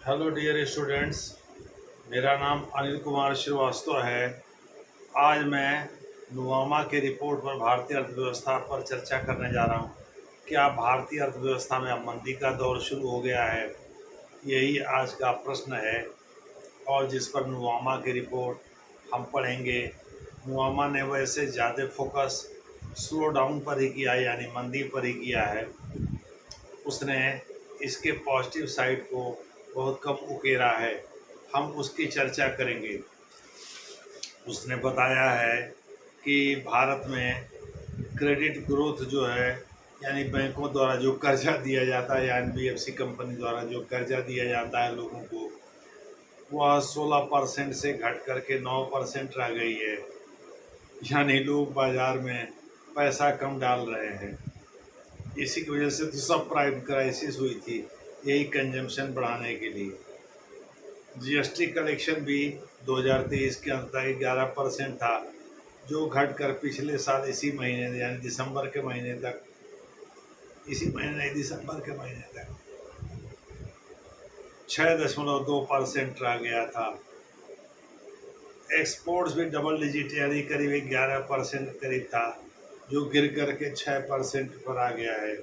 Hello dear students. मेरा नाम अनिल कुमार श्रीवास्तव है। आज मैं नुवामा के रिपोर्ट पर भारतीय अर्थव्यवस्था पर चर्चा करने जा रहा हूँ। क्या भारतीय अर्थव्यवस्था में अब मंदी का दौर शुरू हो गया है? यही आज का प्रश्न है और जिस पर नुवामा की रिपोर्ट हम पढ़ेंगे। नुवामा ने वैसे ज़्यादा फोकस स्लो डाउन पर ही किया, यानी मंदी पर ही किया है। उसने इसके पॉजिटिव साइड को बहुत कम उकेरा है। हम उसकी चर्चा करेंगे। उसने बताया है कि भारत में क्रेडिट ग्रोथ जो है, यानी बैंकों द्वारा जो कर्जा दिया जाता है या एनबीएफसी कंपनी द्वारा जो कर्जा दिया जाता है लोगों को, वह 16% से घट करके 9% रह गई है। यानी लोग बाजार में पैसा कम डाल रहे हैं। इसी की वजह से तो सब प्राइम क्राइसिस हुई थी, यही कंजम्पशन बढ़ाने के लिए। जीएसटी कलेक्शन भी 2023 के अंत तक 11% था, जो घटकर पिछले साल इसी महीने यानी दिसंबर के महीने तक, इसी महीने नहीं दिसंबर के महीने तक 6.2% रह गया था। एक्सपोर्ट्स भी डबल डिजिट यानी करीब 11% करीब था, जो गिर करके 6% पर आ गया है।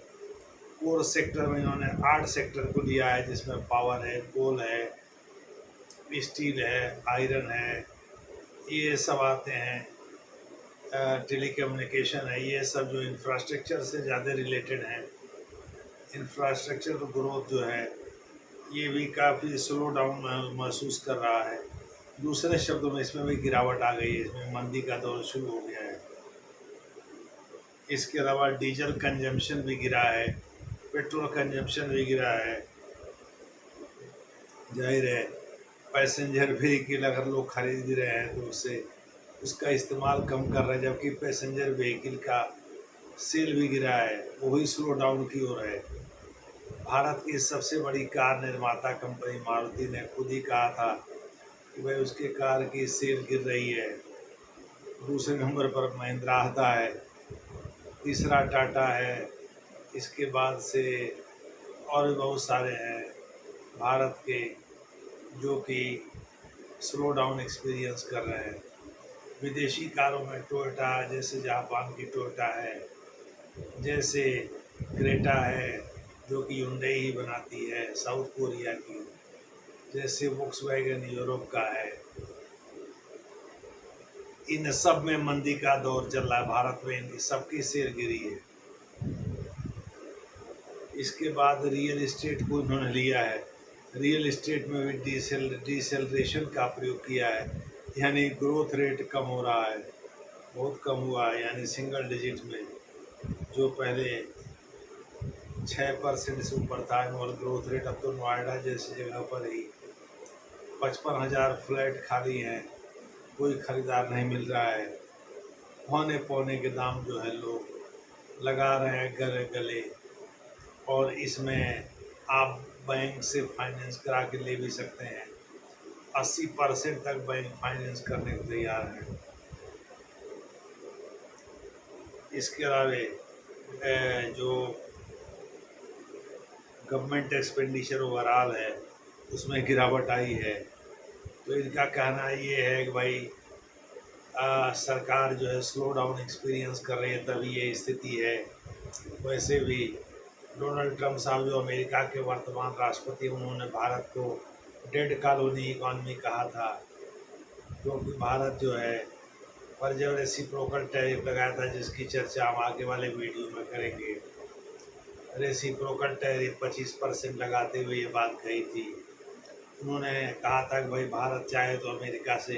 कोर सेक्टर में इन्होंने 8 सेक्टर को लिया है, जिसमें पावर है, कोल है, स्टील है, आयरन है, ये सब आते हैं। टेलीकम्युनिकेशन है, ये सब जो इंफ्रास्ट्रक्चर से ज़्यादा रिलेटेड हैं। इंफ्रास्ट्रक्चर ग्रोथ जो है ये भी काफ़ी स्लो डाउन महसूस कर रहा है। दूसरे शब्दों में इसमें भी गिरावट आ गई है, इसमें मंदी का दौर शुरू हो गया है। इसके अलावा डीजल कंजम्पशन भी गिरा है, पेट्रोल कंजम्पशन भी गिरा है। जाहिर है पैसेंजर व्हीकल अगर लोग खरीद रहे हैं तो उससे उसका इस्तेमाल कम कर रहे हैं, जबकि पैसेंजर व्हीकल का सेल भी गिरा है, वो भी स्लो डाउन की ओर है। भारत की सबसे बड़ी कार निर्माता कंपनी मारुति ने खुद ही कहा था कि भाई उसके कार की सेल गिर रही है। दूसरे नंबर पर महिंद्रा आता है, तीसरा टाटा है, इसके बाद से और भी बहुत सारे हैं भारत के जो कि स्लो डाउन एक्सपीरियंस कर रहे हैं। विदेशी कारों में टोयोटा, जैसे जापान की टोयोटा है, जैसे क्रेटा है जो कि हुंडई ही बनाती है साउथ कोरिया की, जैसे वोक्सवैगन यूरोप का है। इन सब में मंदी का दौर चल रहा है। भारत में इनकी सबकी शेयर गिरी है। इसके बाद रियल इस्टेट को इन्होंने लिया है। रियल इस्टेट में भी डिसेलरेशन का प्रयोग किया है, यानी ग्रोथ रेट कम हो रहा है, बहुत कम हुआ है। यानी सिंगल डिजिट में जो पहले 6% से ऊपर था एनुअल ग्रोथ रेट, अब तो नोएडा जैसी जगह पर ही 55,000 फ्लैट खाली हैं, कोई ख़रीदार नहीं मिल रहा है। पौने पौने के दाम जो है लोग लगा रहे हैं गले गले, और इसमें आप बैंक से फाइनेंस करा के ले भी सकते हैं। 80% तक बैंक फाइनेंस करने को तैयार हैं। इसके अलावा जो गवर्नमेंट एक्सपेंडिचर ओवरऑल है उसमें गिरावट आई है। तो इनका कहना ये है कि भाई सरकार जो है स्लो डाउन एक्सपीरियंस कर रही है, तभी ये स्थिति है। वैसे भी डोनाल्ड ट्रंप साहब जो अमेरिका के वर्तमान राष्ट्रपति, उन्होंने भारत को डेड कॉलोनी इकॉनमी कहा था, क्योंकि भारत जो है पर जब रेसिप्रोकल टैरिफ लगाया था, जिसकी चर्चा हम आगे वाले वीडियो में करेंगे। रेसिप्रोकल टैरिफ 25% लगाते हुए ये बात कही थी। उन्होंने कहा था कि भाई भारत चाहे तो अमेरिका से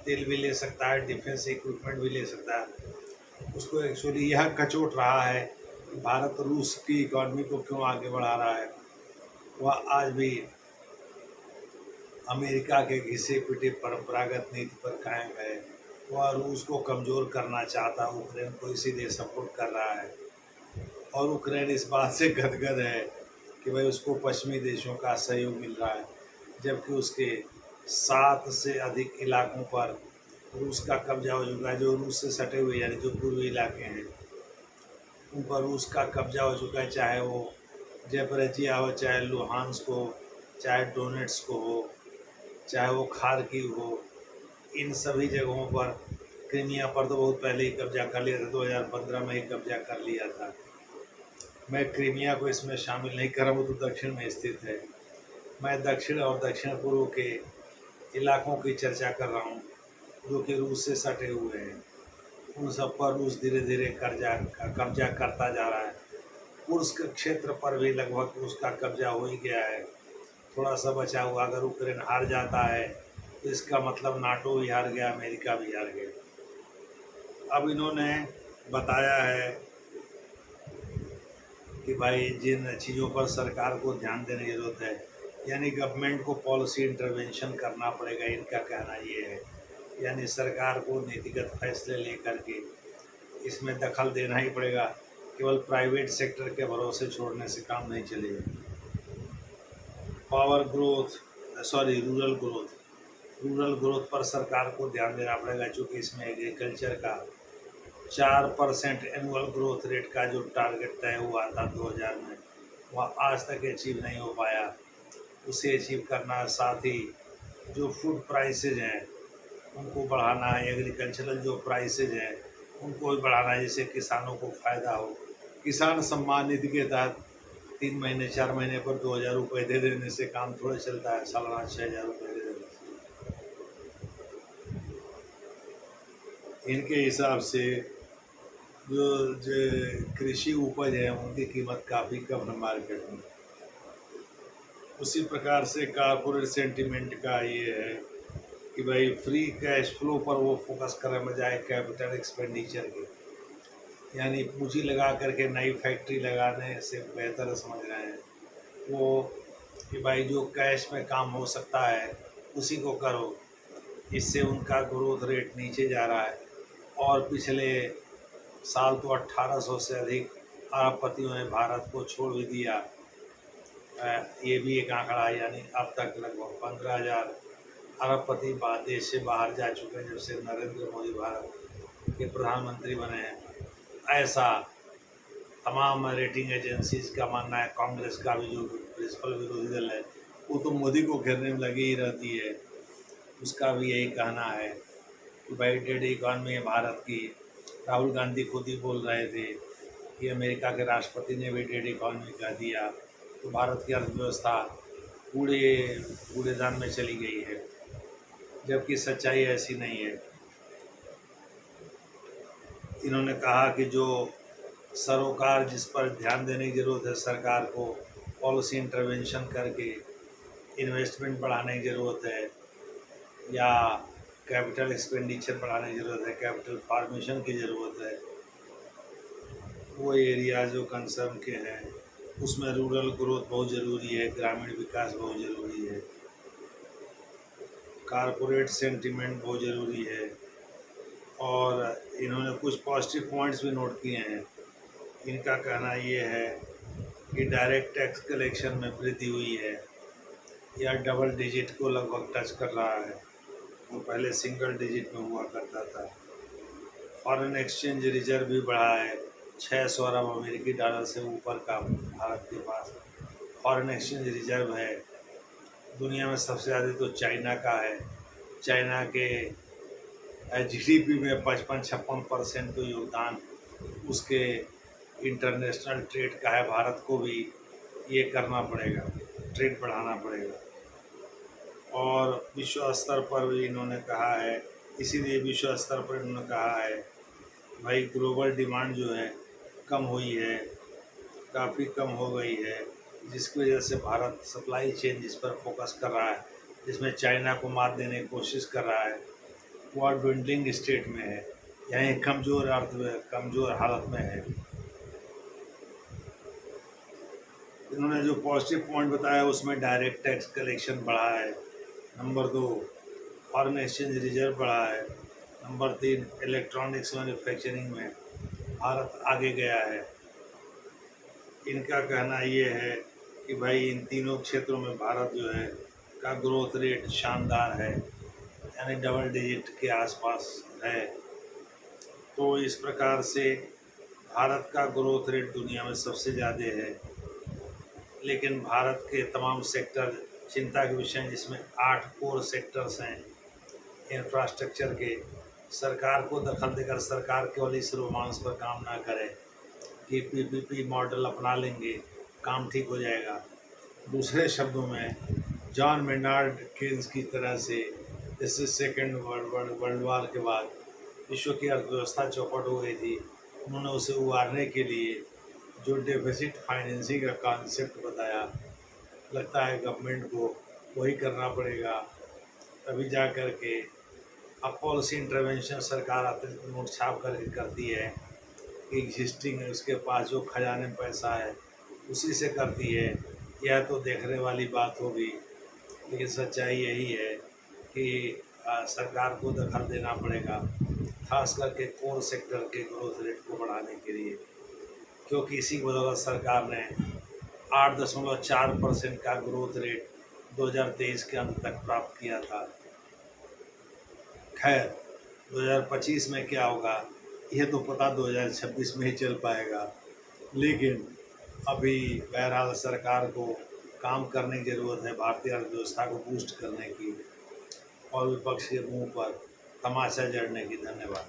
तेल भी ले सकता है, डिफेंस इक्विपमेंट भी ले सकता है। उसको एक्चुअली यह कचोट रहा है कि भारत रूस की इकॉनमी को क्यों आगे बढ़ा रहा है। वह आज भी अमेरिका के घिसे पिटे परंपरागत नीति पर कायम है। वह रूस को कमज़ोर करना चाहता, यूक्रेन को इसीलिए सपोर्ट कर रहा है। और यूक्रेन इस बात से गदगद है कि भाई उसको पश्चिमी देशों का सहयोग मिल रहा है, जबकि उसके 7 से अधिक इलाकों पर रूस का कब्जा हो चुका है। जो रूस से सटे हुए यानी जो पूर्वी इलाके हैं उन पर रूस का कब्जा हो चुका है, चाहे वो जेपरेजिया हो, चाहे लुहांस्क हो, चाहे डोनेट्स को हो, चाहे वो खार्किव हो, इन सभी जगहों पर, क्रीमिया पर तो बहुत पहले ही कब्जा कर लिया था, 2015 में ही कब्जा कर लिया था। मैं क्रीमिया को इसमें शामिल नहीं कर रहा, वो तो दक्षिण में स्थित है। मैं दक्षिण और दक्षिण पूर्व के इलाकों की चर्चा कर रहा हूँ जो कि रूस से सटे हुए हैं। उन सब पर रूस धीरे धीरे कब्जा करता जा रहा है। कुर्स्क क्षेत्र पर भी लगभग उसका कब्जा हो ही गया है। थोड़ा सा बचा हुआ, अगर यूक्रेन हार जाता है तो इसका मतलब नाटो भी हार गया, अमेरिका भी हार गया। अब इन्होंने बताया है कि भाई जिन चीज़ों पर सरकार को ध्यान देने की ज़रूरत है, यानी गवर्नमेंट को पॉलिसी इंटरवेंशन करना पड़ेगा, इनका कहना ये है। यानी सरकार को नीतिगत फैसले लेकर के इसमें दखल देना ही पड़ेगा। केवल प्राइवेट सेक्टर के भरोसे छोड़ने से काम नहीं चलेगा। Power growth sorry rural growth पर सरकार को ध्यान देना पड़ेगा, क्योंकि इसमें एग्रीकल्चर का 4% एनुअल ग्रोथ रेट का जो टारगेट तय हुआ था 2000 में, वह आज तक अचीव नहीं हो पाया। उसे अचीव करना, साथ ही जो फूड प्राइसेज हैं उनको बढ़ाना है, एग्रीकल्चरल जो प्राइसेज हैं उनको भी बढ़ाना है, जिससे किसानों को फ़ायदा हो। किसान सम्मान निधि के तहत 3 महीने 4 महीने पर 2000 रुपये दे देने से काम थोड़ा चलता है, सालाना 6000 रुपये दे देने से। इनके हिसाब से जो कृषि उपज है उनकी कीमत काफ़ी कम है मार्केट में। उसी प्रकार से कॉर्पोरेट सेंटिमेंट का ये है कि भाई फ्री कैश फ्लो पर वो फोकस कर रहे हैं बजाय कैपिटल एक्सपेंडिचर के। यानी पूंजी लगा करके नई फैक्ट्री लगाने से बेहतर समझ रहे हैं वो कि भाई जो कैश में काम हो सकता है उसी को करो। इससे उनका ग्रोथ रेट नीचे जा रहा है। और पिछले साल तो 1800 से अधिक अरबपतियों ने भारत को छोड़ भी दिया। ये भी एक आंकड़ा है, यानी अब तक लगभग 15,000 अरबपति देश से बाहर जा चुके हैं जब से नरेंद्र मोदी भारत के प्रधानमंत्री बने हैं। ऐसा तमाम रेटिंग एजेंसीज का मानना है। कांग्रेस का भी जो प्रिंसिपल विरोधी दल है वो तो मोदी को घेरने में लगी ही रहती है, उसका भी यही कहना है कि भाई डेड इकॉनमी है भारत की। राहुल गांधी खुद ही बोल रहे थे कि अमेरिका के राष्ट्रपति ने भी डेड इकॉनमी कह दिया, तो भारत की अर्थव्यवस्था कूड़े कूड़ेदान में चली गई है, जबकि सच्चाई ऐसी नहीं है। इन्होंने कहा कि जो सरोकार जिस पर ध्यान देने की ज़रूरत है, सरकार को पॉलिसी इंटरवेंशन करके इन्वेस्टमेंट बढ़ाने की ज़रूरत है या कैपिटल एक्सपेंडिचर बढ़ाने की ज़रूरत है, कैपिटल फॉर्मेशन की ज़रूरत है। वो एरिया जो कंसर्न के हैं उसमें रूरल ग्रोथ बहुत ज़रूरी है, ग्रामीण विकास बहुत ज़रूरी है, कारपोरेट सेंटिमेंट बहुत ज़रूरी है। और इन्होंने कुछ पॉजिटिव पॉइंट्स भी नोट किए हैं। इनका कहना ये है कि डायरेक्ट टैक्स कलेक्शन में वृद्धि हुई है, या डबल डिजिट को लगभग टच कर रहा है, वो पहले सिंगल डिजिट में हुआ करता था। फॉरेन एक्सचेंज रिजर्व भी बढ़ा है, 600 अरब अमेरिकी डॉलर से ऊपर का भारत के पास फॉरेन एक्सचेंज रिजर्व है। दुनिया में सबसे ज़्यादा तो चाइना का है। चाइना के जीडीपी में 55-56% तो योगदान उसके इंटरनेशनल ट्रेड का है। भारत को भी ये करना पड़ेगा, ट्रेड बढ़ाना पड़ेगा। और विश्व स्तर पर भी इन्होंने कहा है, इसीलिए विश्व स्तर पर इन्होंने कहा है भाई ग्लोबल डिमांड जो है कम हुई है, काफ़ी कम हो गई है, जिसकी वजह से भारत सप्लाई चेन जिस पर फोकस कर रहा है, जिसमें चाइना को मात देने की कोशिश कर रहा है, वो ड्विंडलिंग स्टेट में है, यानी कमज़ोर हालत में है। इन्होंने जो पॉजिटिव पॉइंट बताया उसमें डायरेक्ट टैक्स कलेक्शन बढ़ा है, नंबर 2 फॉरेन एक्सचेंज रिजर्व बढ़ा है, नंबर 3 इलेक्ट्रॉनिक्स मैन्युफैक्चरिंग में भारत आगे गया है। इनका कहना ये है कि भाई इन तीनों क्षेत्रों में भारत जो है का ग्रोथ रेट शानदार है, यानी डबल डिजिट के आसपास है। तो इस प्रकार से भारत का ग्रोथ रेट दुनिया में सबसे ज़्यादा है, लेकिन भारत के तमाम सेक्टर चिंता के विषय हैं, जिसमें 8 कोर सेक्टर्स हैं इंफ्रास्ट्रक्चर के। सरकार को दखल देकर सरकार केवल इस रोमांस पर काम ना करे कि पीपीपी मॉडल अपना लेंगे काम ठीक हो जाएगा। दूसरे शब्दों में जॉन मेनार्ड केन्स की तरह से इस सेकेंड वर्ल्ड वार के बाद विश्व की अर्थव्यवस्था चौपट हो गई थी। उन्होंने उसे उबारने के लिए जो डेफिसिट फाइनेंसिंग का कॉन्सेप्ट बताया, लगता है गवर्नमेंट को वही करना पड़ेगा, तभी जा कर के। अब पॉलिसी इंटरवेंशन सरकार अतिरिक्त नोट छाप करके करती है, एग्जिस्टिंग है उसके पास जो खजाने में पैसा है उसी से करती है। यह तो देखने वाली बात होगी, लेकिन सच्चाई यही है कि सरकार को दखल देना पड़ेगा, खास करके कोर सेक्टर के ग्रोथ रेट को बढ़ाने के लिए, क्योंकि इसी की बदौलत सरकार ने 8.4% का ग्रोथ रेट 2023 के अंत तक प्राप्त किया था। खैर, 2025 में क्या होगा यह तो पता 2026 में ही चल पाएगा, लेकिन अभी बहरहाल सरकार को काम करने की ज़रूरत है भारतीय अर्थव्यवस्था को बूस्ट करने की, और विपक्ष के मुंह पर तमाचा जड़ने की। धन्यवाद।